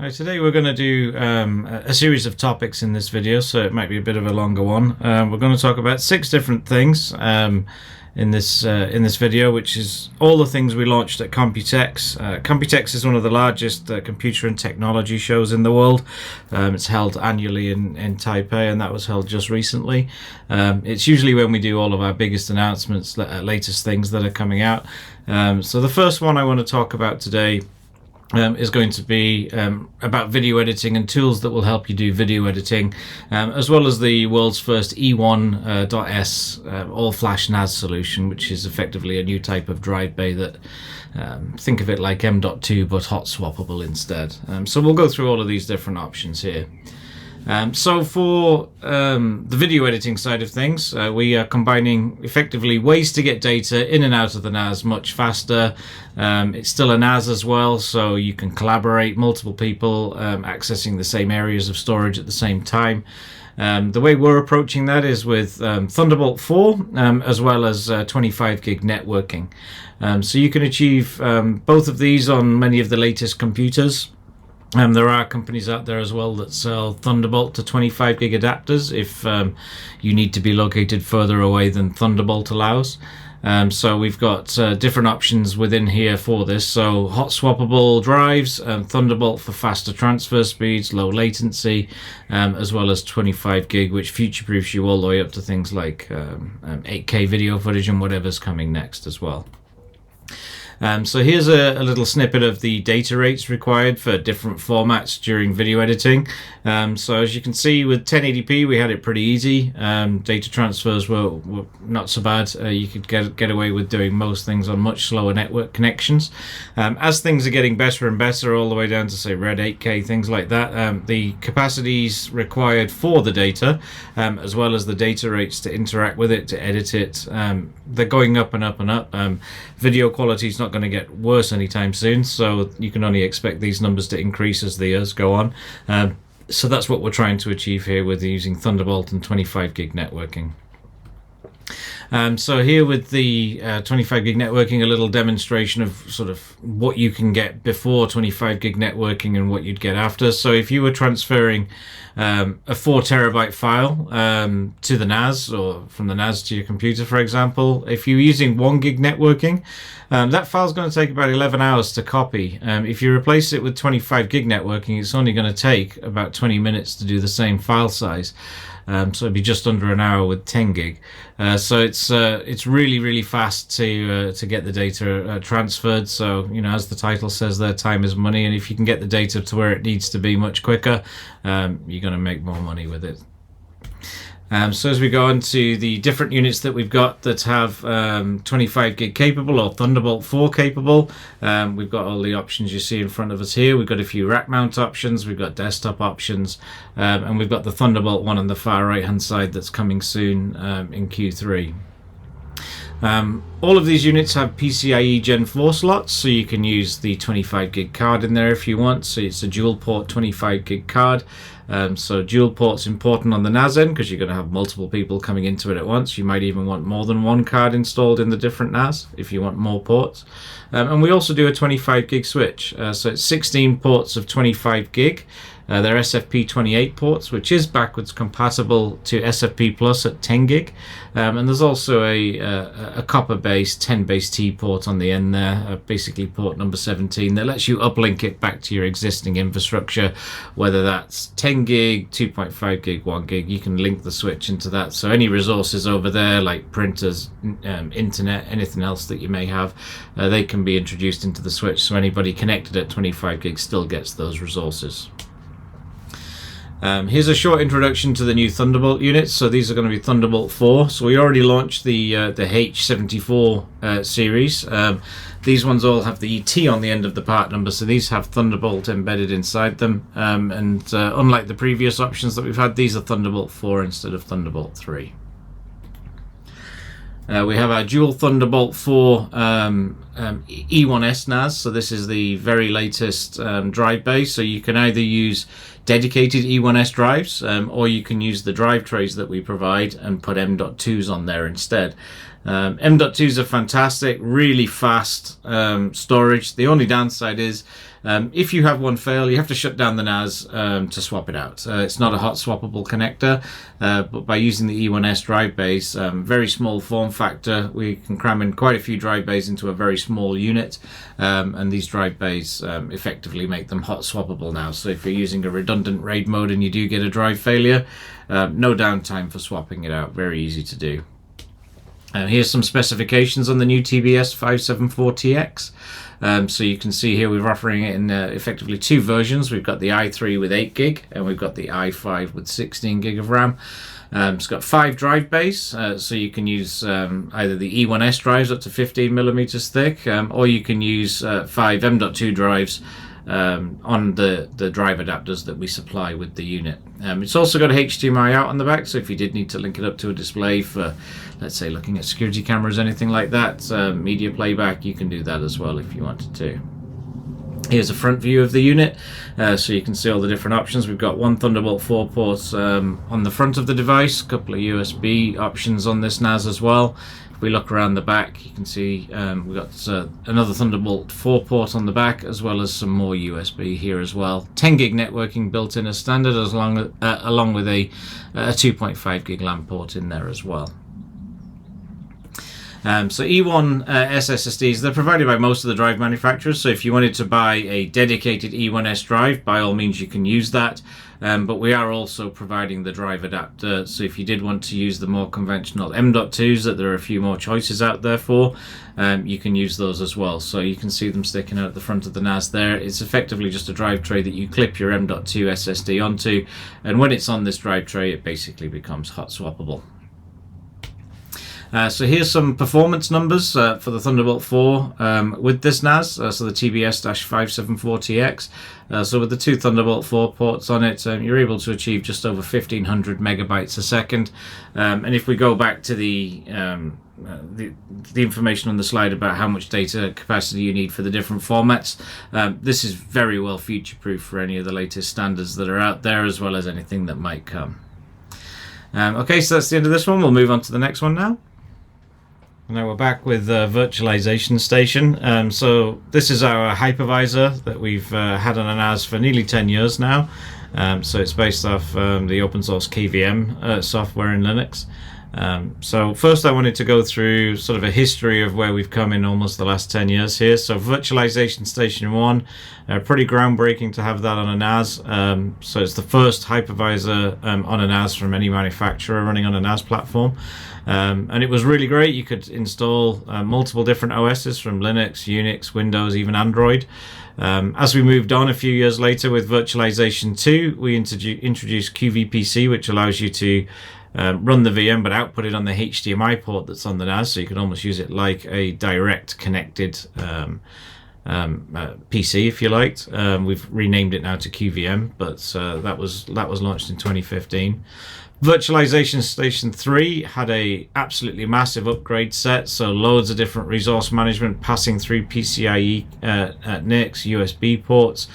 Hi, today we're going to do a series of topics in this video, so it might be a bit of a longer one. We're going to talk about 6 different things in this video, which is all the things we launched at COMPUTEX. COMPUTEX is one of the largest computer and technology shows in the world. It's held annually in Taipei, and that was held just recently. It's usually when we do all of our biggest announcements, latest things that are coming out. So the first one I want to talk about today is going to be about video editing and tools that will help you do video editing, as well as the world's first E1.S all-flash NAS solution, which is effectively a new type of drive bay that think of it like M.2 but hot-swappable instead. So we'll go through all of these different options here. So for the video editing side of things, we are combining effectively ways to get data in and out of the NAS much faster. It's still a NAS as well, so you can collaborate, multiple people accessing the same areas of storage at the same time. The way we're approaching that is with Thunderbolt 4 as well as 25 gig networking. So you can achieve both of these on many of the latest computers. There are companies out there as well that sell Thunderbolt to 25 gig adapters if you need to be located further away than Thunderbolt allows. So we've got different options within here for this. So hot swappable drives, Thunderbolt for faster transfer speeds, low latency, as well as 25 gig, which future-proofs you all the way up to things like 8K video footage and whatever's coming next as well. So here's a little snippet of the data rates required for different formats during video editing. So as you can see with 1080p we had it pretty easy. Data transfers were not so bad. You could get away with doing most things on much slower network connections. As things are getting better and better all the way down to say Red 8K, things like that, the capacities required for the data as well as the data rates to interact with it, to edit it, they're going up and up and up. Video quality is not going to get worse anytime soon, so you can only expect these numbers to increase as the years go on. So that's what we're trying to achieve here with using Thunderbolt and 25 gig networking. So here with the 25 gig networking, a little demonstration of sort of what you can get before 25 gig networking and what you'd get after. So if you were transferring a 4 terabyte file to the NAS, or from the NAS to your computer, for example, if you're using 1 gig networking, that file's going to take about 11 hours to copy. If you replace it with 25 gig networking, it's only going to take about 20 minutes to do the same file size. So it'd be just under an hour with 10 gig. So it's really fast to get the data transferred. So, you know, as the title says there, time is money, and if you can get the data to where it needs to be much quicker, you're going to make more money with it. So as we go on to the different units that we've got that have 25 gig capable or Thunderbolt 4 capable, we've got all the options you see in front of us here. We've got a few rack mount options, we've got desktop options, and we've got the Thunderbolt one on the far right hand side that's coming soon in Q3. All of these units have PCIe Gen 4 slots, so you can use the 25 gig card in there if you want. So it's a dual port 25 gig card. So dual port's important on the NAS end because you're going to have multiple people coming into it at once. You might even want more than one card installed in the different NAS if you want more ports. And we also do a 25 gig switch. So it's 16 ports of 25 gig. They're SFP28 ports, which is backwards compatible to SFP Plus at 10 gig. And there's also a copper-based 10-base T port on the end there, basically port number 17, that lets you uplink it back to your existing infrastructure, whether that's 10 gig, 2.5 gig, 1 gig. You can link the switch into that. So any resources over there, like printers, internet, anything else that you may have, they can be introduced into the switch. So anybody connected at 25 gig still gets those resources. Here's a short introduction to the new Thunderbolt units. So these are going to be Thunderbolt 4. So we already launched the H674 series. These ones all have the T on the end of the part number, so these have Thunderbolt embedded inside them. Unlike the previous options that we've had, these are Thunderbolt 4 instead of Thunderbolt 3. We have our dual Thunderbolt 4 E1.S NAS, so this is the very latest drive bay. So you can either use dedicated E1.S drives, or you can use the drive trays that we provide and put M.2s on there instead. M.2s are fantastic, really fast storage. The only downside is if you have one fail, you have to shut down the NAS to swap it out. It's not a hot swappable connector, but by using the E1.S drive bays, very small form factor, we can cram in quite a few drive bays into a very small unit, and these drive bays effectively make them hot swappable now. So if you're using a redundant RAID mode and you do get a drive failure, no downtime for swapping it out, very easy to do. Here's some specifications on the new TBS-574TX. So you can see here we're offering it in effectively two versions. We've got the i3 with 8 gig and we've got the i5 with 16 gig of RAM. It's got 5 drive bays, so you can use either the E1.S drives up to 15 millimeters thick, or you can use 5 M.2 drives on the drive adapters that we supply with the unit. It's also got a HDMI out on the back, so if you did need to link it up to a display for, let's say, looking at security cameras, anything like that, media playback, you can do that as well if you wanted to. Here's a front view of the unit, so you can see all the different options. We've got one Thunderbolt 4 port on the front of the device, a couple of USB options on this NAS as well. If we look around the back, you can see we've got another Thunderbolt 4 port on the back, as well as some more USB here as well. 10 gig networking built in as standard, along with a 2.5 gig LAN port in there as well. So E1.S SSDs, they're provided by most of the drive manufacturers, so if you wanted to buy a dedicated E1.S drive, by all means you can use that, but we are also providing the drive adapter, so if you did want to use the more conventional M.2s that there are a few more choices out there for, you can use those as well. So you can see them sticking out at the front of the NAS there. It's effectively just a drive tray that you clip your M.2 SSD onto, and when it's on this drive tray it basically becomes hot swappable. So here's some performance numbers for the Thunderbolt 4 with this NAS, so the TBS-574TX. So with the two Thunderbolt 4 ports on it, you're able to achieve just over 1500 megabytes a second. And if we go back to the information on the slide about how much data capacity you need for the different formats, this is very well future-proof for any of the latest standards that are out there, as well as anything that might come. Okay, so that's the end of this one. We'll move on to the next one now. Now we're back with Virtualization Station. So this is our hypervisor that we've had on a NAS for nearly 10 years now. So it's based off the open source KVM software in Linux. So first I wanted to go through sort of a history of where we've come in almost the last 10 years here. So Virtualization Station 1, pretty groundbreaking to have that on a NAS. So it's the first hypervisor on a NAS from any manufacturer running on a NAS platform. And it was really great. You could install multiple different OSs from Linux, Unix, Windows, even Android. As we moved on a few years later with Virtualization 2, we introduced QVPC, which allows you to run the VM but output it on the HDMI port that's on the NAS, so you can almost use it like a direct connected PC, if you liked. We've renamed it now to QVM, but that was launched in 2015. Virtualization Station 3 had a absolutely massive upgrade set, so loads of different resource management passing through PCIe NICs, USB ports,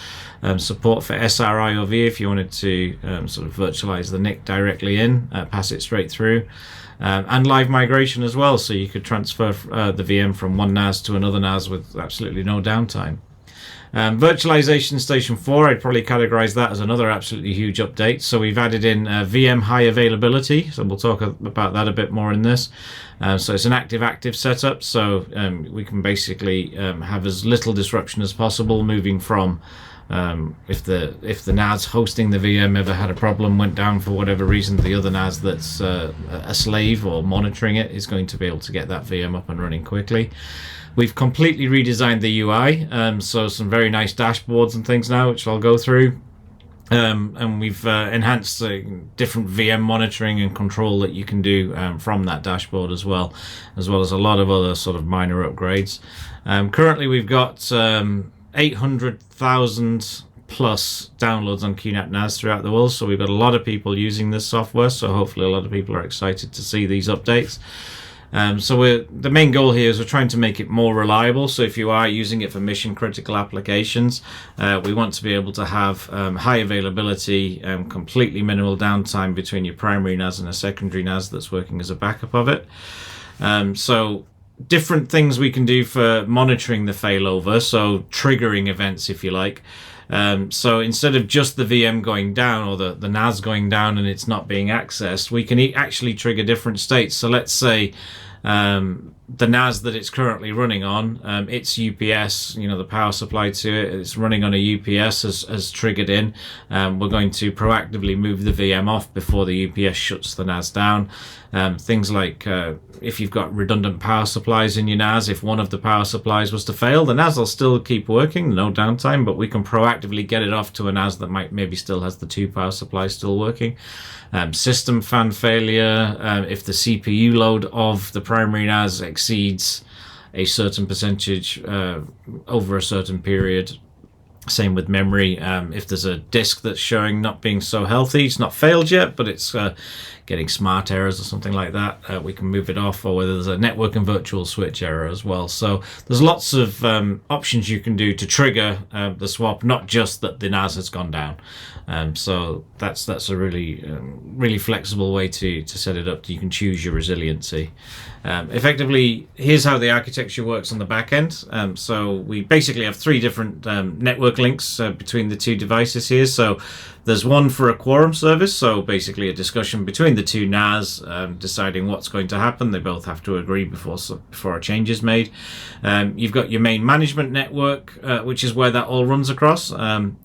support for SRIOV if you wanted to sort of virtualize the NIC directly in, pass it straight through, and live migration as well, so you could transfer the VM from one NAS to another NAS with absolutely no downtime. Virtualization Station 4, I'd probably categorize that as another absolutely huge update. So we've added in VM high availability, so we'll talk about that a bit more in this. So it's an active setup, so we can basically have as little disruption as possible, moving from if the NAS hosting the VM ever had a problem, went down for whatever reason, the other NAS that's a slave or monitoring it is going to be able to get that VM up and running quickly. We've completely redesigned the UI, so some very nice dashboards and things now, which I'll go through. And we've enhanced different VM monitoring and control that you can do from that dashboard as well as a lot of other sort of minor upgrades. Currently we've got 800,000 plus downloads on QNAP NAS throughout the world, so we've got a lot of people using this software, so hopefully a lot of people are excited to see these updates. So the main goal here is we're trying to make it more reliable. So if you are using it for mission critical applications, we want to be able to have high availability, completely minimal downtime between your primary NAS and a secondary NAS that's working as a backup of it. So different things we can do for monitoring the failover, so triggering events, if you like. So instead of just the VM going down or the NAS going down and it's not being accessed, we can actually trigger different states. So let's say the NAS that it's currently running on, its UPS, the power supply to it, it's running on a UPS as triggered in. We're going to proactively move the VM off before the UPS shuts the NAS down. Things like if you've got redundant power supplies in your NAS, if one of the power supplies was to fail, the NAS will still keep working, no downtime, but we can proactively get it off to a NAS that maybe still has the 2 power supplies still working. System fan failure, if the CPU load of the primary NAS exceeds a certain percentage over a certain period. Same with memory. If there's a disk that's showing not being so healthy, it's not failed yet, but it's getting smart errors or something like that, we can move it off, or whether there's a network and virtual switch error as well. So there's lots of options you can do to trigger the swap, not just that the NAS has gone down. So that's a really flexible way to set it up. You can choose your resiliency. Effectively, here's how the architecture works on the back end. So we basically have 3 different network links between the 2 devices here. So there's one for a quorum service, so basically a discussion between the 2 NAS, deciding what's going to happen. They both have to agree before a change is made. You've got your main management network, which is where that all runs across.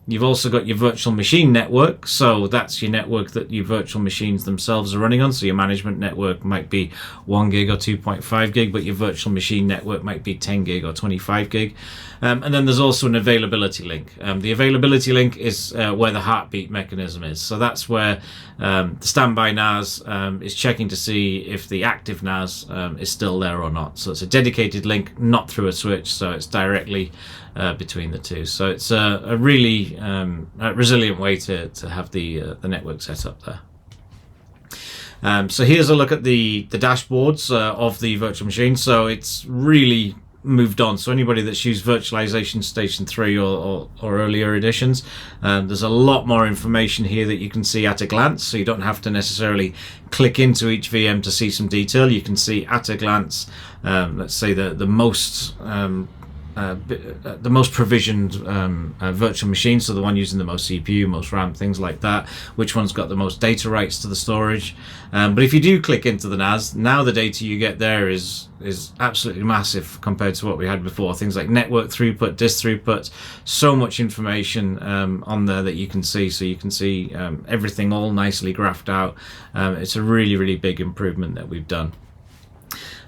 You've also got your virtual machine network, so that's your network that your virtual machines themselves are running on. So your management network might be 1 gig or 2.5 gig, but your virtual machine network might be 10 gig or 25 gig. And then there's also an availability link. The availability link is where the heartbeat mechanism is. So that's where the standby NAS is checking to see if the active NAS is still there or not. So it's a dedicated link, not through a switch, so it's directly between the 2. So it's a really resilient way to have the network set up there. So here's a look at the dashboards of the virtual machine. So it's really moved on. So anybody that's used Virtualization Station 3 or earlier editions, there's a lot more information here that you can see at a glance. So you don't have to necessarily click into each VM to see some detail. You can see at a glance, let's say the most provisioned virtual machine, so the one using the most CPU, most RAM, things like that, which one's got the most data rights to the storage. But if you do click into the NAS, now the data you get there is absolutely massive compared to what we had before. Things like network throughput, disk throughput, so much information on there that you can see. So you can see everything all nicely graphed out. It's a really big improvement that we've done.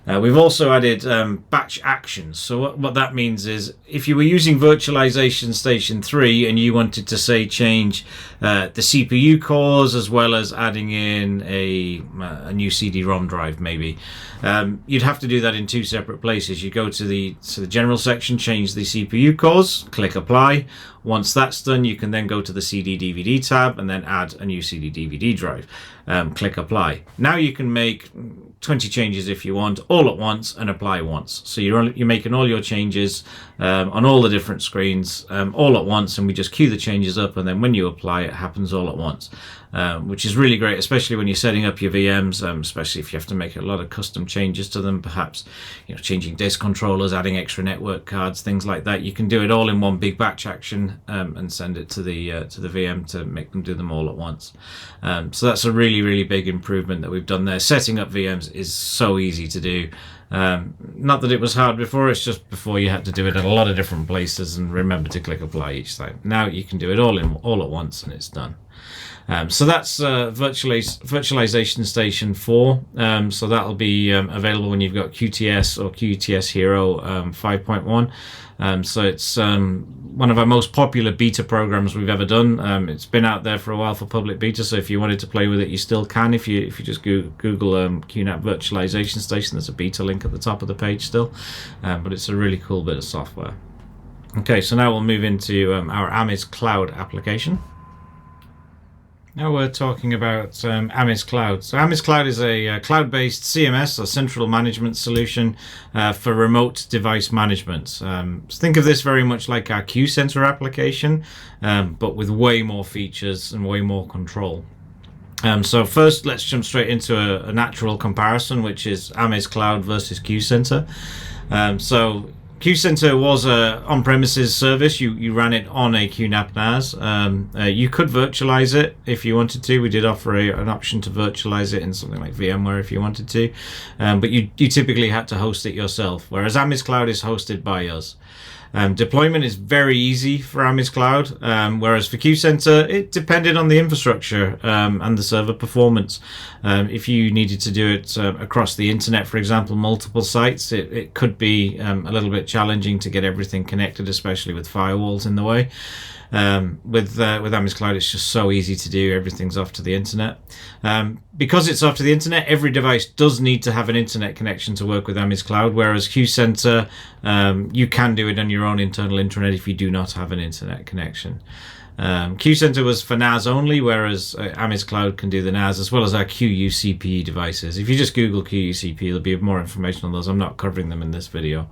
We've also added batch actions. So what that means is if you were using Virtualization Station 3 and you wanted to, say, change the CPU cores as well as adding in a new CD-ROM drive maybe, you'd have to do that in 2 separate places. You go to the general section, change the CPU cores, click apply. Once that's done, you can then go to the CD/DVD tab and then add a new CD/DVD drive. Click apply. Now you can make 20 changes if you want, all at once, and apply once. So you're making all your changes on all the different screens all at once, and we just queue the changes up, and then when you apply, it happens all at once. Which is really great, especially when you're setting up your VMs, especially if you have to make a lot of custom changes to them, perhaps changing disk controllers, adding extra network cards, things like that. You can do it all in one big batch action and send it to the VM to make them do them all at once. So that's a really big improvement that we've done there. Setting up VMs is so easy to do. Not that it was hard before, it's just before you had to do it at a lot of different places and remember to click apply each time. Now you can do it all at once and it's done. So that's Virtualization Station 4. So that'll be available when you've got QTS or QTS Hero 5.1. So it's one of our most popular beta programs we've ever done. It's been out there for a while for public beta, so if you wanted to play with it, you still can. If you just Google QNAP Virtualization Station, there's a beta link at the top of the page still. But it's a really cool bit of software. Okay, so now we'll move into our AMIZ Cloud application. Now we're talking about AMIZ Cloud. So AMIZ Cloud is a cloud-based CMS, or central management solution for remote device management. So think of this very much like our Q Center application, but with way more features and way more control. So first, let's jump straight into a natural comparison, which is AMIZ Cloud versus QCenter. So QCenter was a on-premises service. You ran it on a QNAP NAS. You could virtualize it if you wanted to. We did offer an option to virtualize it in something like VMware if you wanted to, but you typically had to host it yourself, whereas AMIZ Cloud is hosted by us. Deployment is very easy for AMIZ Cloud, whereas for QCenter, it depended on the infrastructure and the server performance. If you needed to do it across the internet, for example, multiple sites, it could be a little bit challenging to get everything connected, especially with firewalls in the way. With AMIZ Cloud, it's just so easy to do. Everything's off to the internet. Because it's off to the internet, every device does need to have an internet connection to work with AMIZ Cloud, whereas QCenter, you can do it on your own internal intranet if you do not have an internet connection. QCenter was for NAS only, whereas AMIZ Cloud can do the NAS as well as our QUCP devices. If you just Google QUCP, there'll be more information on those. I'm not covering them in this video.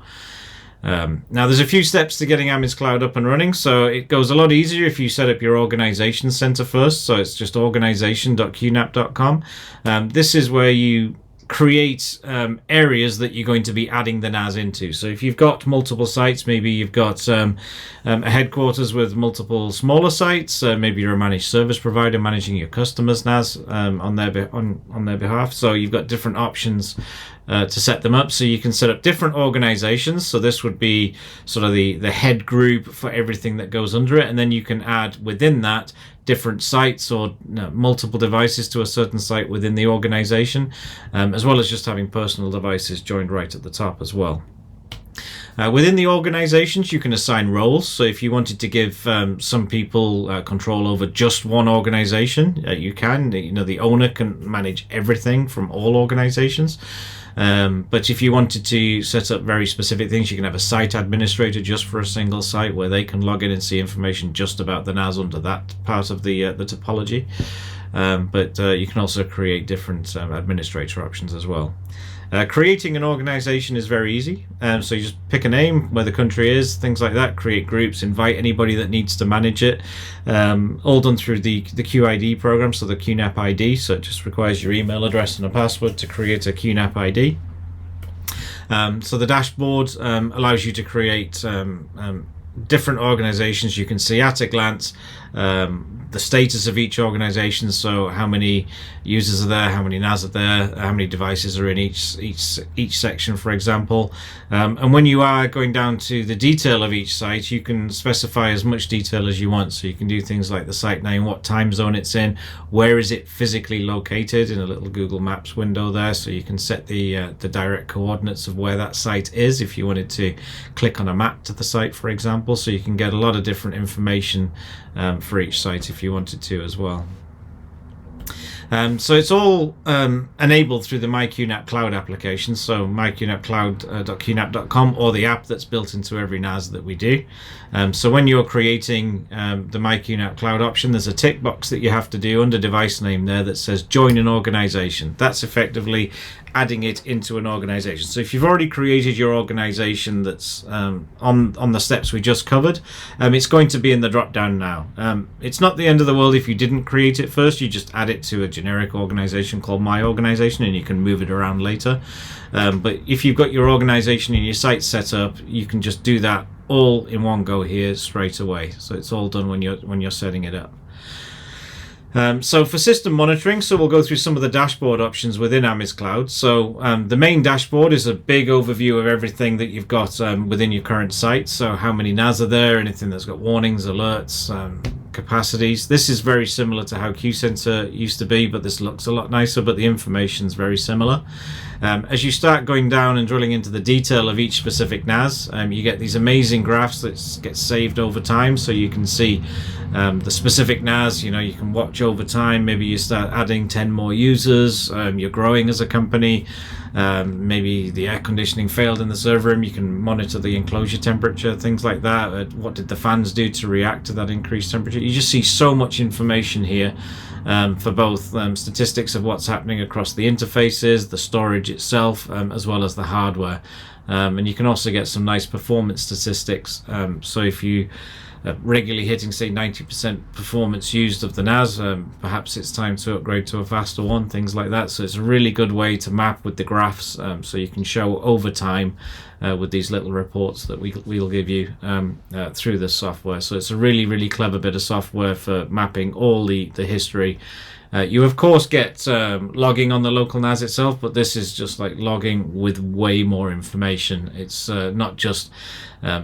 Now there's a few steps to getting AMIZ Cloud up and running, so it goes a lot easier if you set up your organization center first. So it's just organization.qnap.com. This is where you create areas that you're going to be adding the NAS into. So if you've got multiple sites, maybe you've got a headquarters with multiple smaller sites, maybe you're a managed service provider managing your customers' NAS on their behalf. So you've got different options to set them up. So you can set up different organizations. So this would be sort of the head group for everything that goes under it. And then you can add within that different sites or multiple devices to a certain site within the organization, as well as just having personal devices joined right at the top as well. Within the organizations, you can assign roles. So if you wanted to give some people control over just one organization, you can. The owner can manage everything from all organizations. But if you wanted to set up very specific things, you can have a site administrator just for a single site where they can log in and see information just about the NAS under that part of the topology. But you can also create different administrator options as well. Creating an organization is very easy. So you just pick a name, where the country is, things like that, create groups, invite anybody that needs to manage it. All done through the QID program, so the QNAP ID. So it just requires your email address and a password to create a QNAP ID. So the dashboard allows you to create different organizations. You can see at a glance the status of each organization, so how many users are there, how many NAS are there, how many devices are in each section, for example. And when you are going down to the detail of each site, you can specify as much detail as you want. So you can do things like the site name, what time zone it's in, where is it physically located in a little Google Maps window there, so you can set the direct coordinates of where that site is if you wanted to click on a map to the site, for example. So you can get a lot of different information for each site if you wanted to as well. So it's all enabled through the MyQNAP Cloud application, so myqnapcloud.qnap.com, or the app that's built into every NAS that we do. So when you're creating the MyQNAP Cloud option, there's a tick box that you have to do under device name there that says join an organization. That's effectively adding it into an organization. So if you've already created your organization that's on the steps we just covered, it's going to be in the drop down now. It's not the end of the world if you didn't create it first. You just add it to a generic organization called My Organization, and you can move it around later. But if you've got your organization and your site set up, you can just do that all in one go here straight away. So it's all done when you're setting it up. So for system monitoring, so we'll go through some of the dashboard options within AMIZ Cloud. So the main dashboard is a big overview of everything that you've got within your current site. So how many NAS are there, anything that's got warnings, alerts, capacities. This is very similar to how QCenter used to be, but this looks a lot nicer, but the information's very similar. As you start going down and drilling into the detail of each specific NAS, you get these amazing graphs that get saved over time, so you can see the specific NAS. You can watch over time. Maybe you start adding 10 more users, you're growing as a company, maybe the air conditioning failed in the server room, you can monitor the enclosure temperature, things like that. What did the fans do to react to that increased temperature? You just see so much information here for both statistics of what's happening across the interfaces, the storage itself, as well as the hardware. And you can also get some nice performance statistics. So if you regularly hitting, say, 90% performance used of the NAS, perhaps it's time to upgrade to a faster one, things like that. So it's a really good way to map with the graphs, so you can show over time with these little reports that we'll give you through this software. So it's a really clever bit of software for mapping all the history. You of course get logging on the local NAS itself, but this is just like logging with way more information. It's not just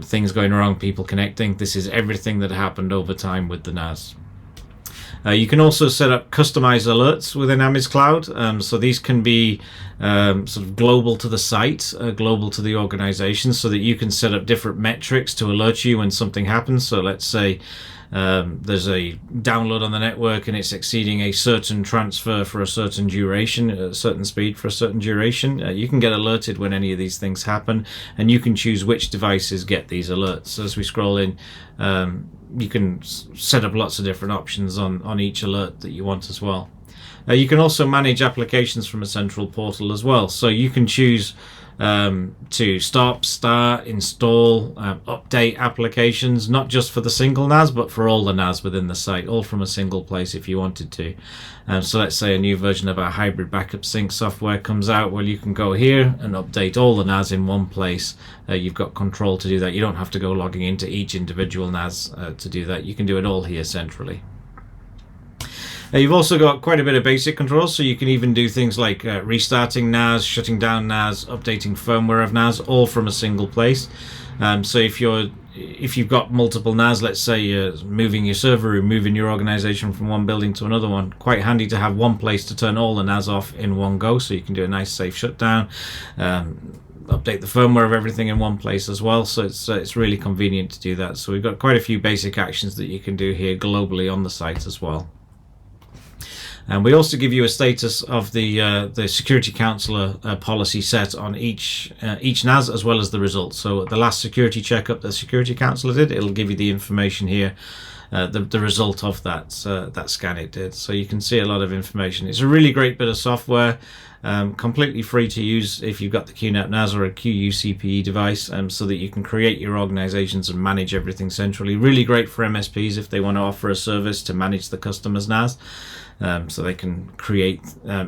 things going wrong, people connecting. This is everything that happened over time with the NAS. You can also set up customized alerts within AMIZ Cloud. So these can be sort of global to the site, global to the organization, so that you can set up different metrics to alert you when something happens. So let's say there's a download on the network and it's exceeding a certain transfer for a certain duration, a certain speed for a certain duration. You can get alerted when any of these things happen, and you can choose which devices get these alerts. So as we scroll in, you can set up lots of different options on each alert that you want as well. You can also manage applications from a central portal as well. So you can choose to stop, start, install, update applications, not just for the single NAS, but for all the NAS within the site, all from a single place if you wanted to. So let's say a new version of our hybrid backup sync software comes out. Well, you can go here and update all the NAS in one place. You've got control to do that. You don't have to go logging into each individual NAS to do that. You can do it all here centrally. You've also got quite a bit of basic controls, so you can even do things like restarting NAS, shutting down NAS, updating firmware of NAS, all from a single place. So if you've got multiple NAS, let's say you're moving your server room, moving your organization from one building to another one, quite handy to have one place to turn all the NAS off in one go, so you can do a nice safe shutdown. Update the firmware of everything in one place as well, so it's really convenient to do that. So we've got quite a few basic actions that you can do here globally on the site as well. And we also give you a status of the Security Counselor policy set on each NAS, as well as the results. So at the last security checkup the Security Counselor did, it'll give you the information here, the result of that scan it did. So you can see a lot of information. It's a really great bit of software, completely free to use if you've got the QNAP NAS or a QUCPE device, so that you can create your organizations and manage everything centrally. Really great for MSPs if they want to offer a service to manage the customer's NAS. So they can create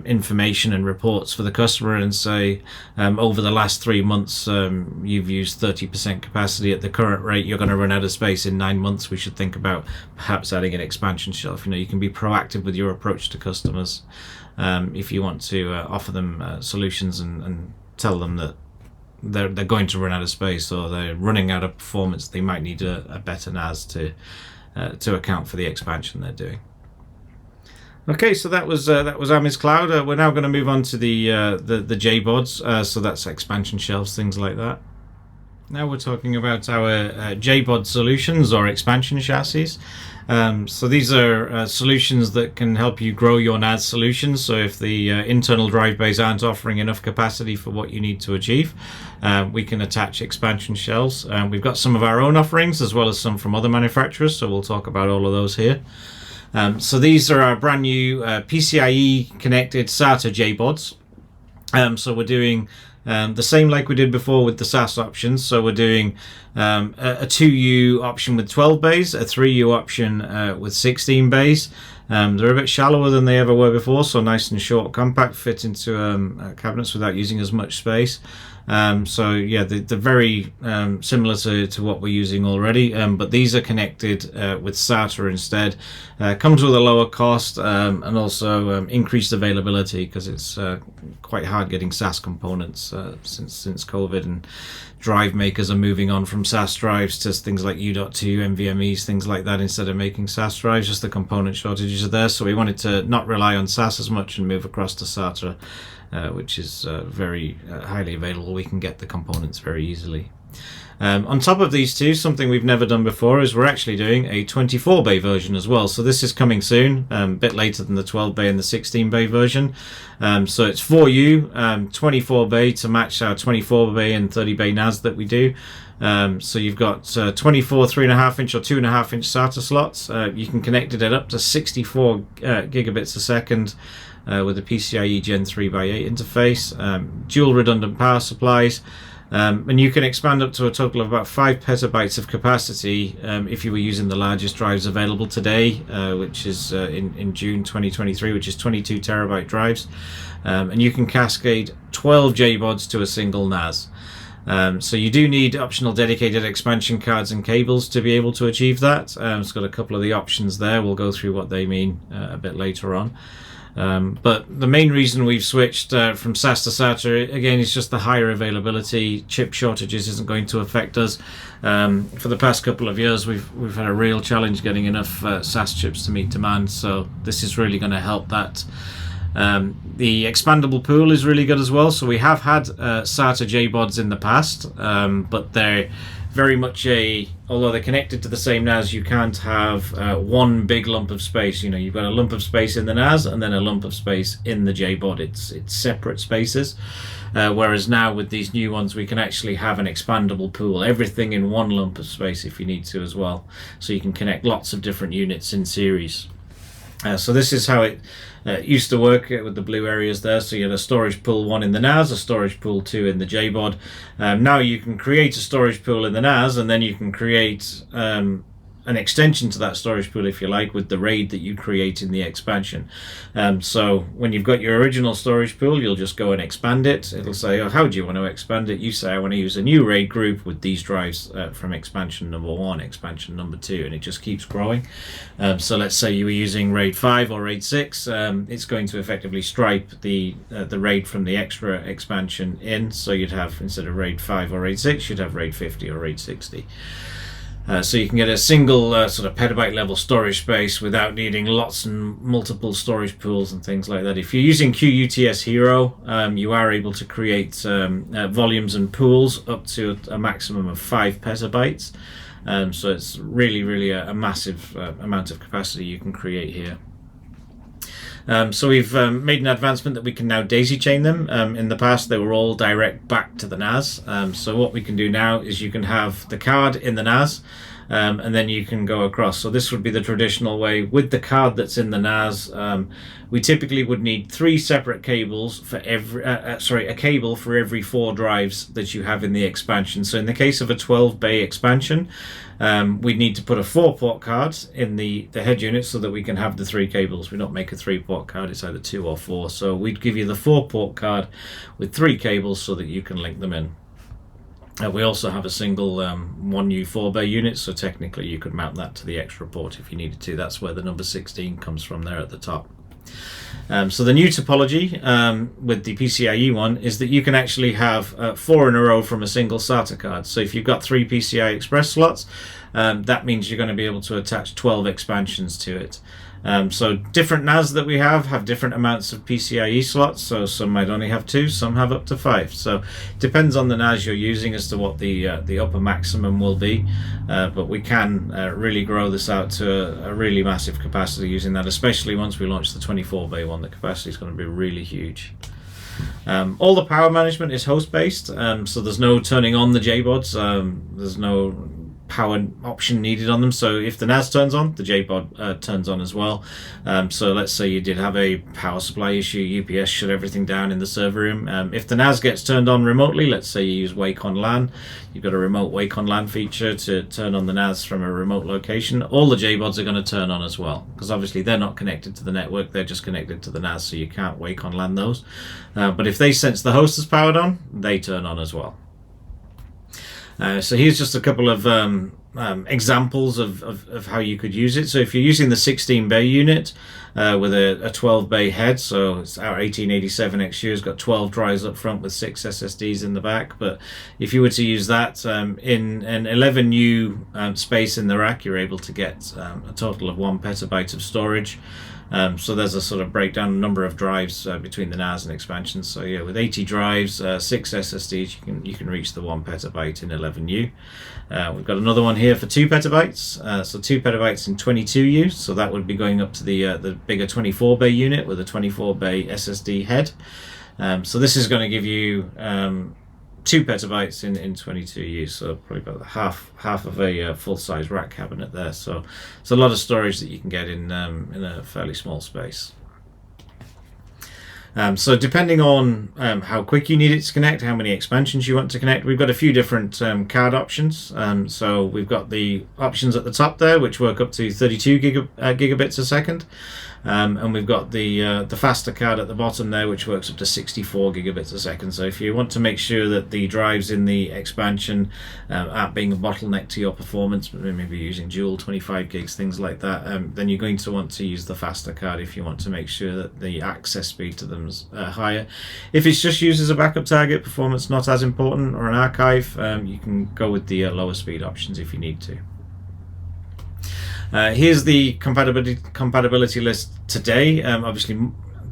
information and reports for the customer and say, over the last 3 months, you've used 30% capacity. At the current rate, you're going to run out of space in 9 months. We should think about perhaps adding an expansion shelf. You can be proactive with your approach to customers if you want to offer them solutions and tell them that they're going to run out of space or they're running out of performance. They might need a better NAS to account for the expansion they're doing. Okay, so that was AMIZ Cloud. We're now going to move on to the JBODs. So that's expansion shelves, things like that. Now we're talking about our JBOD solutions or expansion chassis. So these are solutions that can help you grow your NAS solutions. So if the internal drive bays aren't offering enough capacity for what you need to achieve, we can attach expansion shelves. We've got some of our own offerings as well as some from other manufacturers. So we'll talk about all of those here. So these are our brand new PCIe connected SATA JBODs. So we're doing the same like we did before with the SAS options. So we're doing a 2U option with 12 bays, a 3U option with 16 bays. They're a bit shallower than they ever were before, so nice and short, compact, fit into cabinets without using as much space. So yeah, they're very similar to what we're using already, but these are connected with SATA instead. Comes with a lower cost and also increased availability, because it's quite hard getting SAS components since COVID, and drive makers are moving on from SAS drives to things like U.2, NVMe's, things like that, instead of making SAS drives. Just the component shortages are there, so we wanted to not rely on SAS as much and move across to SATA, which is very highly available. We can get the components very easily. On top of these two, something we've never done before is we're actually doing a 24-bay version as well. So this is coming soon, a bit later than the 12-bay and the 16-bay version. So it's 4U, 24-bay to match our 24-bay and 30-bay NAS that we do. So you've got 24 3.5-inch or 2.5-inch SATA slots. You can connect it at up to 64 gigabits a second with a PCIe Gen 3x8 interface. Dual redundant power supplies. And you can expand up to a total of about 5 petabytes of capacity if you were using the largest drives available today, which is in June 2023, which is 22 terabyte drives. And you can cascade 12 JBODs to a single NAS. So you do need optional dedicated expansion cards and cables to be able to achieve that. It's got a couple of the options there. We'll go through what they mean a bit later on. But the main reason we've switched from SAS to SATA, again, is just the higher availability. Chip shortages isn't going to affect us. For the past couple of years, we've had a real challenge getting enough SAS chips to meet demand, so this is really going to help that. The expandable pool is really good as well. So we have had SATA JBODs in the past, but they're very much although they're connected to the same NAS, you can't have one big lump of space. You know, you've got a lump of space in the NAS and then a lump of space in the JBOD. It's separate spaces. Whereas now with these new ones, we can actually have an expandable pool, everything in one lump of space if you need to as well. So you can connect lots of different units in series. So this is how it used to work with the blue areas there. So you had a storage pool 1 in the NAS, a storage pool 2 in the JBOD. Now you can create a storage pool in the NAS, and then you can create an extension to that storage pool, if you like, with the RAID that you create in the expansion. So when you've got your original storage pool, you'll just go and expand it. It'll say, oh, how do you want to expand it? You say, I want to use a new RAID group with these drives from expansion number 1, expansion number 2, and it just keeps growing. So let's say you were using RAID 5 or RAID 6, it's going to effectively stripe the RAID from the extra expansion in. So you'd have, instead of RAID 5 or RAID 6, you'd have RAID 50 or RAID 60. So you can get a single sort of petabyte level storage space without needing lots and multiple storage pools and things like that. If you're using QUTS Hero, you are able to create volumes and pools up to a maximum of 5 petabytes. So it's really a massive amount of capacity you can create here. So we've made an advancement that we can now daisy chain them. In the past, they were all direct back to the NAS. So what we can do now is you can have the card in the NAS, and then you can go across. So this would be the traditional way. With the card that's in the NAS, we typically would need 3 separate cables for every, a cable for every 4 drives that you have in the expansion. So in the case of a 12-bay expansion, we'd need to put a 4-port card in the head unit so that we can have the 3 cables. We don't make a 3-port card, it's either 2 or 4. So we'd give you the 4-port card with 3 cables so that you can link them in. We also have a single 1U4-bay unit, so technically you could mount that to the extra port if you needed to. That's where the number 16 comes from there at the top. So the new topology with the PCIe one is that you can actually have 4 in a row from a single SATA card. So if you've got 3 PCI Express slots, that means you're going to be able to attach 12 expansions to it. So different NAS that we have different amounts of PCIe slots. So some might only have 2, some have up to 5. So it depends on the NAS you're using as to what the upper maximum will be. But we can really grow this out to a really massive capacity using that, especially once we launch the 24-bay one. The capacity is going to be really huge. All the power management is host-based, so there's no turning on the JBODs. There's no power option needed on them. So if the NAS turns on, the JBOD turns on as well. So let's say you did have a power supply issue, UPS shut everything down in the server room. If the NAS gets turned on remotely, let's say you use Wake on LAN, you've got a remote Wake on LAN feature to turn on the NAS from a remote location, all the JBODs are going to turn on as well, because obviously they're not connected to the network, they're just connected to the NAS, so you can't Wake on LAN those. But if they sense the host is powered on, they turn on as well. So here's just a couple of examples of how you could use it. So if you're using the 16-bay unit with a 12-bay head, so it's our 1887XU has got 12 drives up front with 6 SSDs in the back. But if you were to use that in an 11U space in the rack, you're able to get a total of 1 petabyte of storage. So there's a sort of breakdown number of drives between the NAS and expansion. So yeah, with 80 drives, 6 SSDs, you can reach the 1 petabyte in 11U. We've got another one here for 2 petabytes. So 2 petabytes in 22U. So that would be going up to the bigger 24-bay unit with a 24-bay SSD head. So this is going to give you 2 petabytes in 22U, so probably about half of a full-size rack cabinet there. So it's a lot of storage that you can get in a fairly small space. So depending on how quick you need it to connect, how many expansions you want to connect, we've got a few different card options. So we've got the options at the top there, which work up to 32 gigabits a second. And we've got the faster card at the bottom there, which works up to 64 gigabits a second. So if you want to make sure that the drives in the expansion aren't being a bottleneck to your performance, maybe using dual 25 gigs, things like that, then you're going to want to use the faster card if you want to make sure that the access speed to them is higher. If it's just used as a backup target, performance not as important, or an archive, you can go with the lower speed options if you need to. Here's the compatibility list today. Obviously,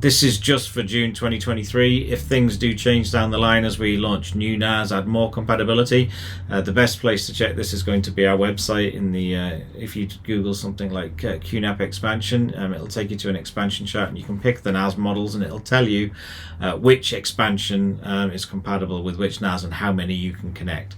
this is just for June 2023. If things do change down the line as we launch new NAS, add more compatibility, the best place to check this is going to be our website. In the if you Google something like QNAP expansion, it'll take you to an expansion chart, and you can pick the NAS models, and it'll tell you which expansion is compatible with which NAS and how many you can connect.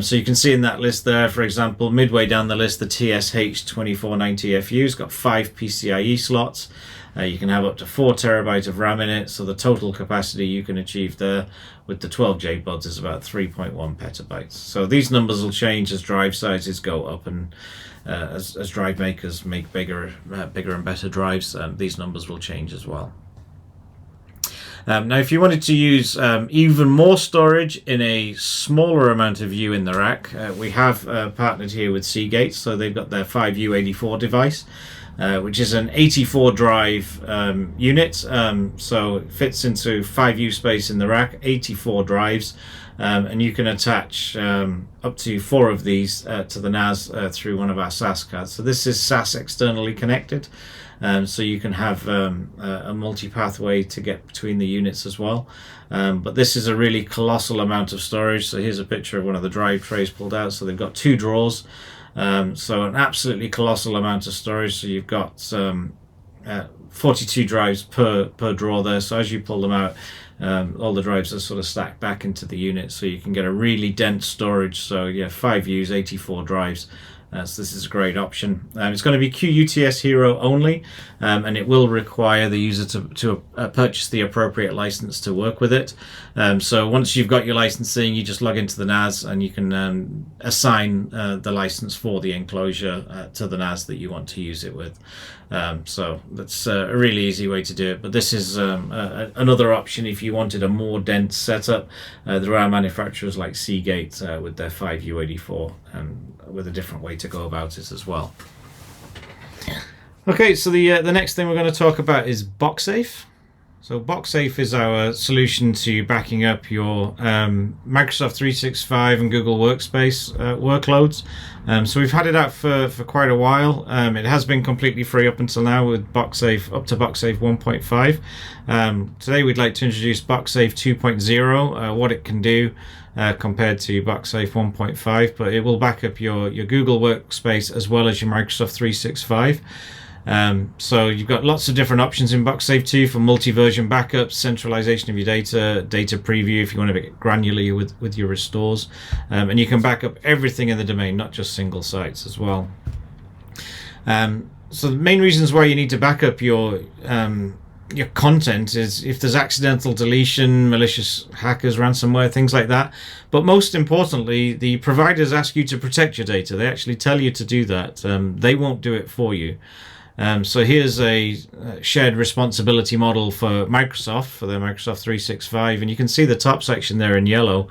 So you can see in that list there, for example, midway down the list, the TVS-h674T has got 5 PCIe slots. You can have up to 4 terabytes of RAM in it, so the total capacity you can achieve there with the 12 JBODs is about 3.1 petabytes. So these numbers will change as drive sizes go up, and as drive makers make bigger and better drives, these numbers will change as well. Now, if you wanted to use even more storage in a smaller amount of U in the rack, we have partnered here with Seagate, so they've got their 5U84 device, which is an 84 drive unit, so it fits into 5U space in the rack, 84 drives, and you can attach up to 4 of these to the NAS through one of our SAS cards. So this is SAS externally connected. So you can have a multi-pathway to get between the units as well. But this is a really colossal amount of storage. So here's a picture of one of the drive trays pulled out. So they've got 2 drawers. So an absolutely colossal amount of storage. So you've got 42 drives per drawer there. So as you pull them out, all the drives are sort of stacked back into the unit. So you can get a really dense storage. So yeah, 5 U's, 84 drives. So this is a great option. It's going to be QUTS Hero only, and it will require the user to purchase the appropriate license to work with it. So once you've got your licensing, you just log into the NAS, and you can assign the license for the enclosure to the NAS that you want to use it with. So that's a really easy way to do it. But this is another option if you wanted a more dense setup. There are manufacturers like Seagate with their 5U84 with a different way to go about it as well. Okay, so the next thing we're going to talk about is Boxafe. So Boxafe is our solution to backing up your Microsoft 365 and Google Workspace workloads. So we've had it out for quite a while. It has been completely free up until now with Boxafe up to Boxafe 1.5. Today we'd like to introduce Boxafe 2.0, what it can do compared to Boxafe 1.5, but it will back up your Google Workspace as well as your Microsoft 365. So you've got lots of different options in Boxafe 2 for multi-version backups, centralization of your data preview if you want to get granular with your restores, and you can back up everything in the domain, not just single sites as well. So the main reasons why you need to back up your content is if there's accidental deletion, malicious hackers, ransomware, things like that. But most importantly, the providers ask you to protect your data. They actually tell you to do that. They won't do it for you. So here's a shared responsibility model for Microsoft, for their Microsoft 365, and you can see the top section there in yellow.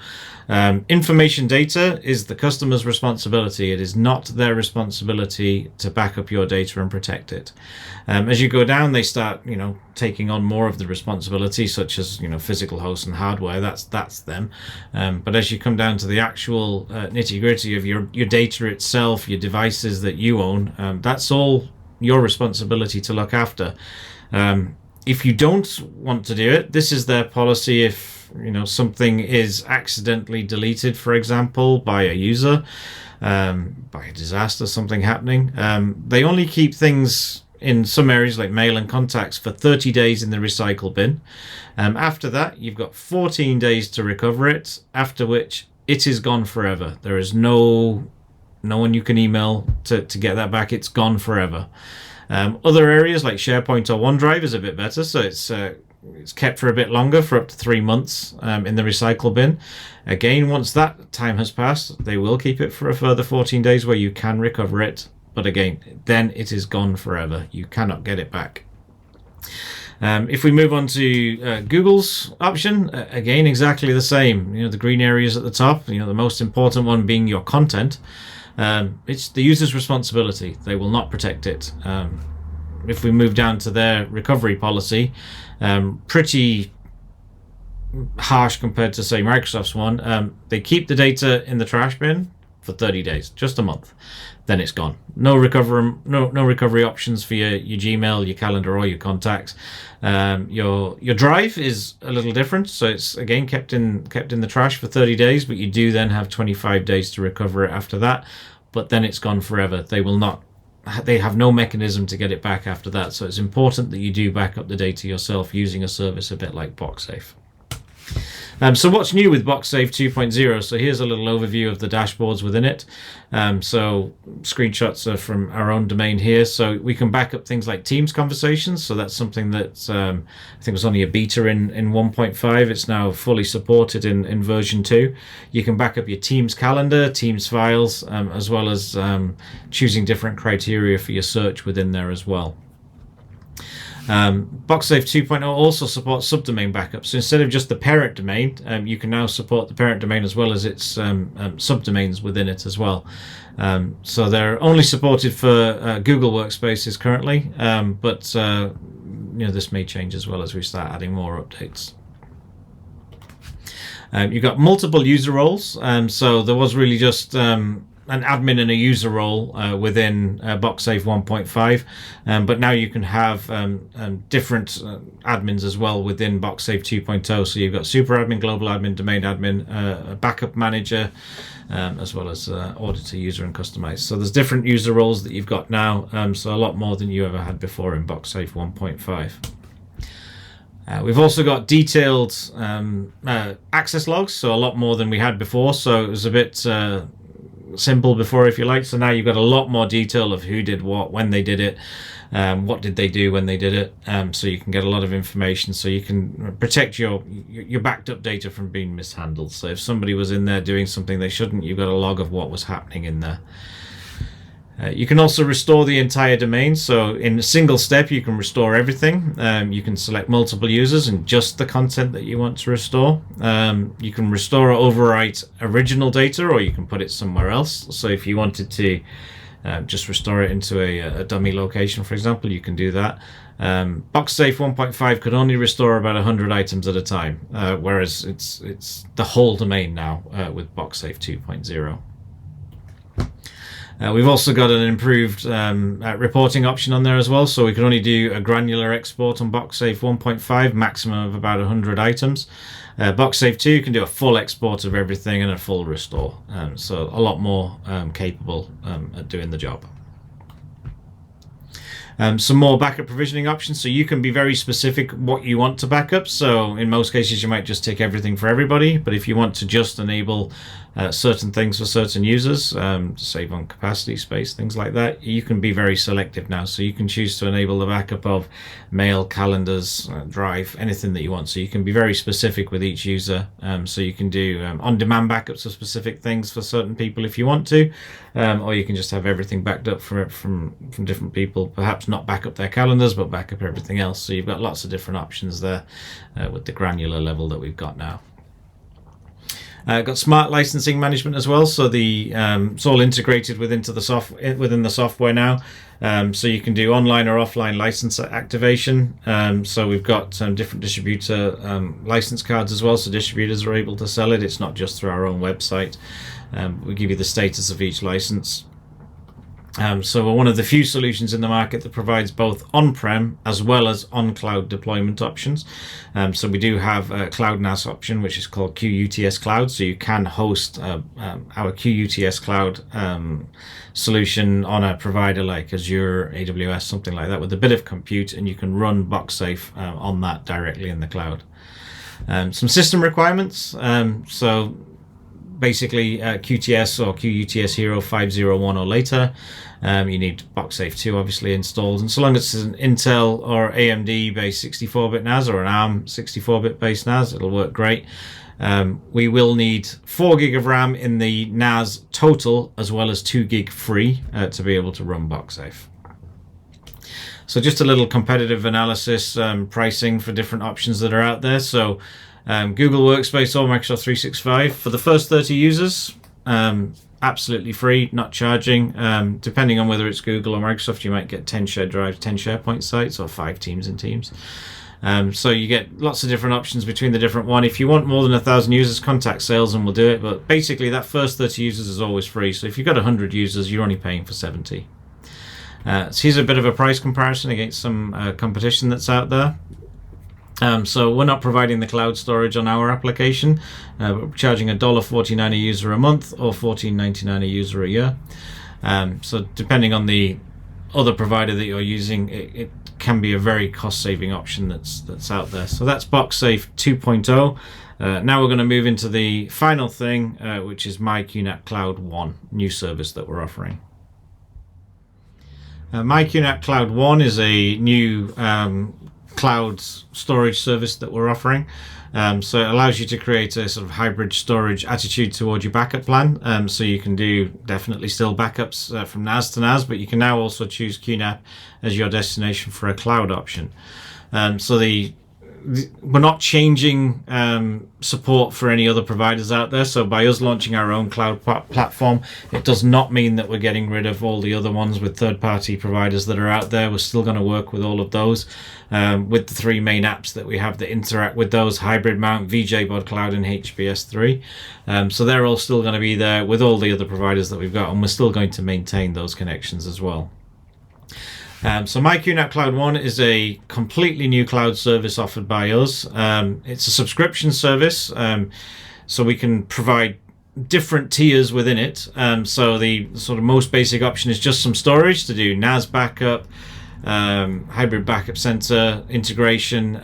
Information data is the customer's responsibility. It is not their responsibility to back up your data and protect it. As you go down, they start, taking on more of the responsibility, such as, physical hosts and hardware. That's them. But as you come down to the actual nitty-gritty of your data itself, your devices that you own, that's all your responsibility to look after. If you don't want to do it, this is their policy. If something is accidentally deleted, for example, by a user, by a disaster, something happening, they only keep things in some areas like mail and contacts for 30 days in the recycle bin. After that, you've got 14 days to recover it, after which it is gone forever. There is no one you can email to get that back. It's gone forever. Other areas like SharePoint or OneDrive is a bit better, so it's it's kept for a bit longer, for up to 3 months in the recycle bin. Again, once that time has passed, they will keep it for a further 14 days where you can recover it. But again, then it is gone forever. You cannot get it back. If we move on to Google's option, again, exactly the same. The green areas at the top, the most important one being your content. It's the user's responsibility. They will not protect it. If we move down to their recovery policy, pretty harsh compared to, say, Microsoft's one. They keep the data in the trash bin for 30 days, just a month. Then it's gone. No recovery options for your Gmail, your calendar, or your contacts. Your drive is a little different, so it's again kept in the trash for 30 days, but you do then have 25 days to recover it after that. But then it's gone forever. They have no mechanism to get it back after that. So it's important that you do back up the data yourself using a service a bit like Boxafe. So what's new with Boxafe 2.0? So here's a little overview of the dashboards within it. So screenshots are from our own domain here. So we can back up things like Teams conversations. So that's something that I think was only a beta in 1.5. It's now fully supported in version 2. You can back up your Teams calendar, Teams files, as well as choosing different criteria for your search within there as well. Boxafe 2.0 also supports subdomain backup. So instead of just the parent domain, you can now support the parent domain as well as its subdomains within it as well. So they're only supported for Google workspaces currently, but this may change as well as we start adding more updates. You've got multiple user roles. So there was really just an admin and a user role within Boxafe 1.5, but now you can have different admins as well within Boxafe 2.0. So you've got super admin, global admin, domain admin, a backup manager, as well as auditor, user, and customized. So there's different user roles that you've got now, so a lot more than you ever had before in Boxafe 1.5. We've also got detailed access logs, so a lot more than we had before. So it was a bit simple before, if you like. So now you've got a lot more detail of who did what, when they did it, what did they do when they did it. So you can get a lot of information, so you can protect your backed up data from being mishandled. So if somebody was in there doing something they shouldn't, you've got a log of what was happening in there. You can also restore the entire domain. So in a single step, you can restore everything. You can select multiple users and just the content that you want to restore. You can restore or overwrite original data, or you can put it somewhere else. So if you wanted to just restore it into a dummy location, for example, you can do that. Boxafe 1.5 could only restore about 100 items at a time, whereas it's the whole domain now with Boxafe 2.0. We've also got an improved reporting option on there as well, so we can only do a granular export on Boxafe 1.5, maximum of about 100 items. Boxafe 2 can do a full export of everything and a full restore, so a lot more capable at doing the job. Some more backup provisioning options, so you can be very specific what you want to backup. So in most cases you might just tick everything for everybody, but if you want to just enable certain things for certain users, to save on capacity, space, things like that, you can be very selective now. So you can choose to enable the backup of mail, calendars, drive, anything that you want. So you can be very specific with each user. So you can do on-demand backups of specific things for certain people if you want to, or you can just have everything backed up from different people. Perhaps not back up their calendars, but back up everything else. So you've got lots of different options there with the granular level that we've got now. Got smart licensing management as well, so it's all integrated within the software now. So you can do online or offline license activation. So we've got different distributor license cards as well, so distributors are able to sell it. It's not just through our own website. We give you the status of each license. So we're one of the few solutions in the market that provides both on-prem as well as on-cloud deployment options. So we do have a cloud NAS option, which is called QUTS Cloud. So you can host our QUTS Cloud solution on a provider like Azure, AWS, something like that, with a bit of compute, and you can run Boxafe on that directly in the cloud. Some system requirements. So basically QTS or QUTS Hero 501 or later. You need Boxafe 2 obviously installed, and so long as it's an Intel or AMD based 64-bit NAS or an ARM 64-bit based NAS, it'll work great. We will need 4 gig of RAM in the NAS total, as well as 2 gig free to be able to run Boxafe. So just a little competitive analysis, pricing for different options that are out there. So Google Workspace or Microsoft 365 for the first 30 users, absolutely free, not charging. Depending on whether it's Google or Microsoft, you might get 10 shared drives, 10 SharePoint sites, or 5 Teams in Teams. So you get lots of different options between the different one. If you want more than 1,000 users, contact sales and we'll do it. But basically that first 30 users is always free. So if you've got 100 users, you're only paying for 70. So here's a bit of a price comparison against some competition that's out there. So we're not providing the cloud storage on our application. We're charging $1.49 a user a month or $14.99 a user a year. So depending on the other provider that you're using, it can be a very cost-saving option that's out there. So that's Boxafe 2.0. Now we're going to move into the final thing, which is MyQNAP Cloud 1, new service that we're offering. MyQNAP Cloud 1 is a new cloud storage service that we're offering. So it allows you to create a sort of hybrid storage attitude towards your backup plan. So you can do definitely still backups from NAS to NAS, but you can now also choose QNAP as your destination for a cloud option. So we're not changing support for any other providers out there. So by us launching our own cloud platform, it does not mean that we're getting rid of all the other ones with third-party providers that are out there. We're still going to work with all of those, with the 3 main apps that we have that interact with those: Hybrid Mount, VJBOD Cloud, and HBS3. So they're all still going to be there with all the other providers that we've got, and we're still going to maintain those connections as well. So MyQNAP Cloud 1 is a completely new cloud service offered by us. It's a subscription service, so we can provide different tiers within it. So the sort of most basic option is just some storage to do NAS backup, hybrid backup center integration,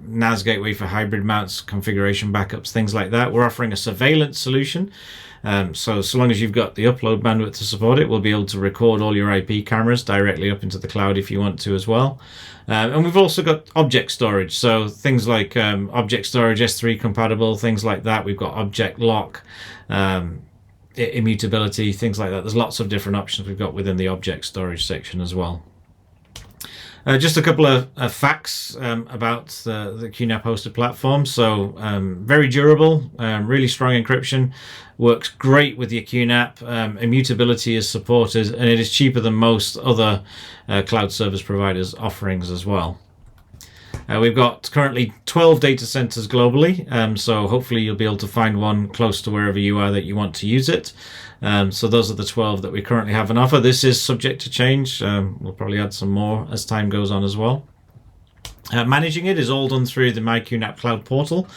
NAS gateway for hybrid mounts, configuration backups, things like that. We're offering a surveillance solution. So long as you've got the upload bandwidth to support it, we'll be able to record all your IP cameras directly up into the cloud if you want to as well. And we've also got object storage, so things like object storage S3 compatible, things like that. We've got object lock, immutability, things like that. There's lots of different options we've got within the object storage section as well. Just a couple of facts about the QNAP hosted platform. So very durable, really strong encryption, works great with your QNAP. Immutability is supported, and it is cheaper than most other cloud service providers' offerings as well. We've got currently 12 data centers globally, so hopefully you'll be able to find one close to wherever you are that you want to use it. So those are the 12 that we currently have on offer. This is subject to change. We'll probably add some more as time goes on as well. Managing it is all done through the MyQNAP Cloud portal.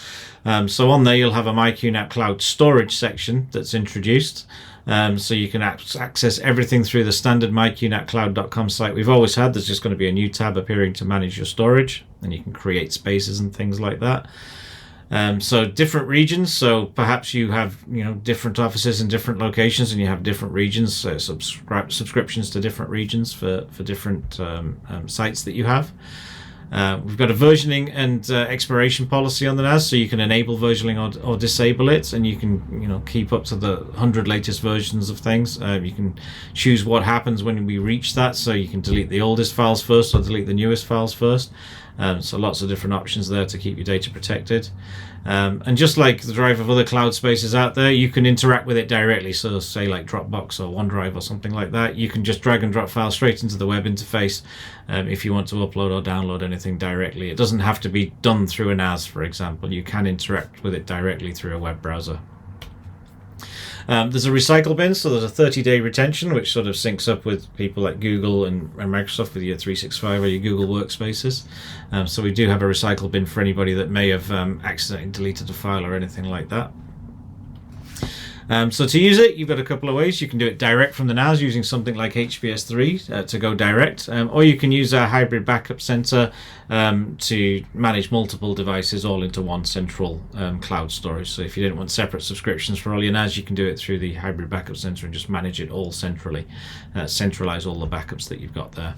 So on there you'll have a MyQNAP Cloud storage section that's introduced. So you can access everything through the standard myqnapcloud.com site we've always had. There's just going to be a new tab appearing to manage your storage, and you can create spaces and things like that. So different regions, so perhaps you have different offices in different locations and you have different regions, so subscriptions to different regions for different sites that you have. We've got a versioning and expiration policy on the NAS, so you can enable versioning or disable it, and you can keep up to the 100 latest versions of things. You can choose what happens when we reach that, so you can delete the oldest files first or delete the newest files first. So lots of different options there to keep your data protected. And just like the drive of other cloud spaces out there, you can interact with it directly. So say like Dropbox or OneDrive or something like that, you can just drag and drop files straight into the web interface if you want to upload or download anything directly. It doesn't have to be done through a NAS, for example. You can interact with it directly through a web browser. There's a recycle bin, so there's a 30-day retention, which sort of syncs up with people like Google and Microsoft with your 365 or your Google Workspaces. So we do have a recycle bin for anybody that may have accidentally deleted a file or anything like that. So to use it, you've got a couple of ways. You can do it direct from the NAS using something like HBS3 to go direct, or you can use our hybrid backup center to manage multiple devices all into one central cloud storage. So if you didn't want separate subscriptions for all your NAS, you can do it through the hybrid backup center and just manage it all centrally, centralize all the backups that you've got there.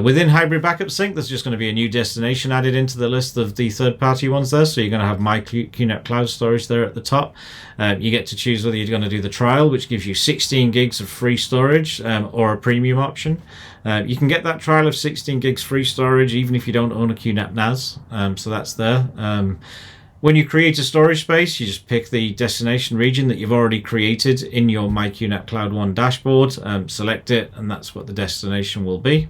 Within Hybrid Backup Sync, there's just going to be a new destination added into the list of the third-party ones there. So you're going to have My QNAP Cloud Storage there at the top. You get to choose whether you're going to do the trial, which gives you 16 gigs of free storage, or a premium option. You can get that trial of 16 gigs free storage even if you don't own a QNAP NAS. So that's there. When you create a storage space, you just pick the destination region that you've already created in your My QNAP Cloud 1 dashboard, select it, and that's what the destination will be.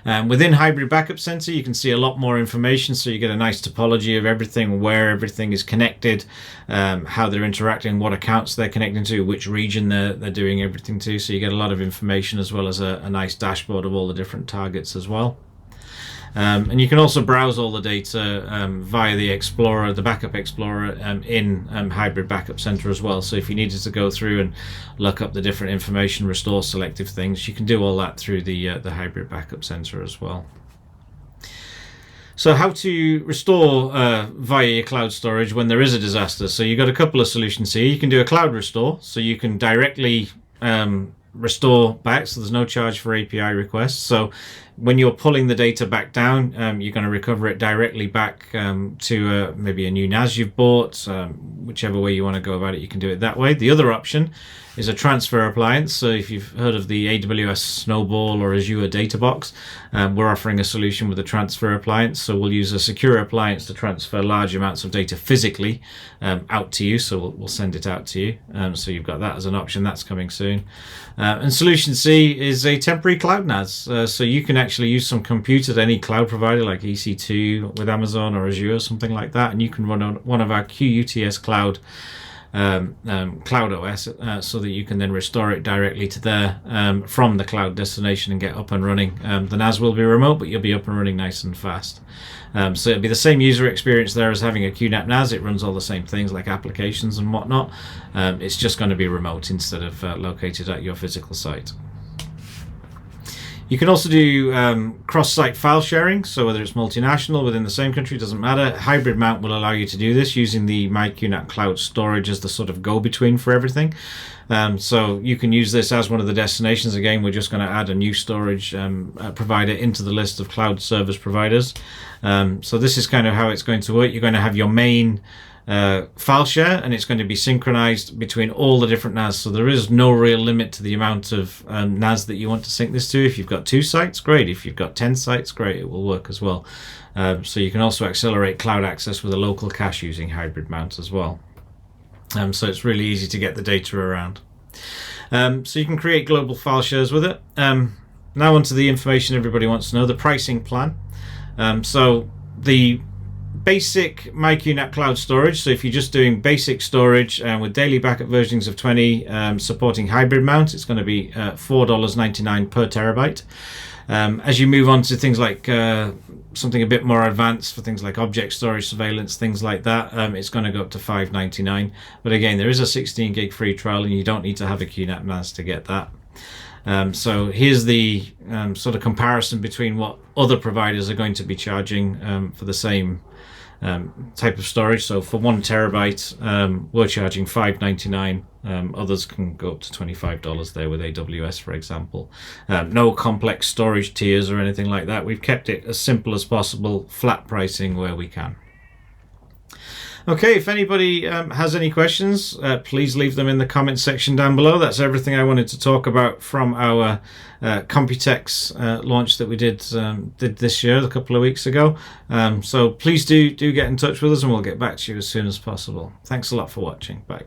Within Hybrid Backup Center, you can see a lot more information, so you get a nice topology of everything, where everything is connected, how they're interacting, what accounts they're connecting to, which region they're doing everything to. So you get a lot of information as well as a nice dashboard of all the different targets as well. And you can also browse all the data via the Explorer, the Backup Explorer in Hybrid Backup Center as well. So if you needed to go through and look up the different information, restore selective things, you can do all that through the Hybrid Backup Center as well. So how to restore via your cloud storage when there is a disaster. So you've got a couple of solutions here. You can do a cloud restore, so you can directly restore back, so there's no charge for API requests. So when you're pulling the data back down, you're going to recover it directly back to maybe a new NAS you've bought. Whichever way you want to go about it, you can do it that way. The other option is a transfer appliance. So if you've heard of the AWS Snowball or Azure Data Box, we're offering a solution with a transfer appliance. So we'll use a secure appliance to transfer large amounts of data physically out to you. So we'll send it out to you. So you've got that as an option. That's coming soon. And solution C is a temporary cloud NAS. So you can actually use some compute at any cloud provider like EC2 with Amazon or Azure or something like that, and you can run on one of our QUTS Cloud Cloud OS, so that you can then restore it directly to there from the cloud destination and get up and running. The NAS will be remote, but you'll be up and running nice and fast. So it'll be the same user experience there as having a QNAP NAS. It runs all the same things like applications and whatnot. It's just going to be remote instead of located at your physical site. You can also do cross-site file sharing, so whether it's multinational, within the same country, doesn't matter. Hybrid Mount will allow you to do this using the My QNAP Cloud Storage as the sort of go-between for everything. So you can use this as one of the destinations. Again, we're just going to add a new storage provider into the list of cloud service providers. So this is kind of how it's going to work. You're going to have your main file share, and it's going to be synchronized between all the different NAS. So there is no real limit to the amount of NAS that you want to sync this to. If you've got 2 sites, great. If you've got 10 sites, great. It will work as well. So you can also accelerate cloud access with a local cache using Hybrid Mount as well. So it's really easy to get the data around. So you can create global file shares with it. Now onto the information everybody wants to know, the pricing plan. So the basic My QNAP Cloud Storage, so if you're just doing basic storage with daily backup versions of 20 supporting Hybrid Mount, it's going to be $4.99 per terabyte. As you move on to things like something a bit more advanced for things like object storage, surveillance, things like that, it's going to go up to $5.99. But again, there is a 16 gig free trial, and you don't need to have a QNAP NAS to get that. So here's the sort of comparison between what other providers are going to be charging for the same type of storage. So for 1 terabyte, we're charging $5.99. Others can go up to $25 there with AWS, for example. No complex storage tiers or anything like that. We've kept it as simple as possible, flat pricing where we can. Okay, if anybody has any questions, please leave them in the comments section down below. That's everything I wanted to talk about from our COMPUTEX launch that we did this year, a couple of weeks ago. So please do get in touch with us, and we'll get back to you as soon as possible. Thanks a lot for watching. Bye.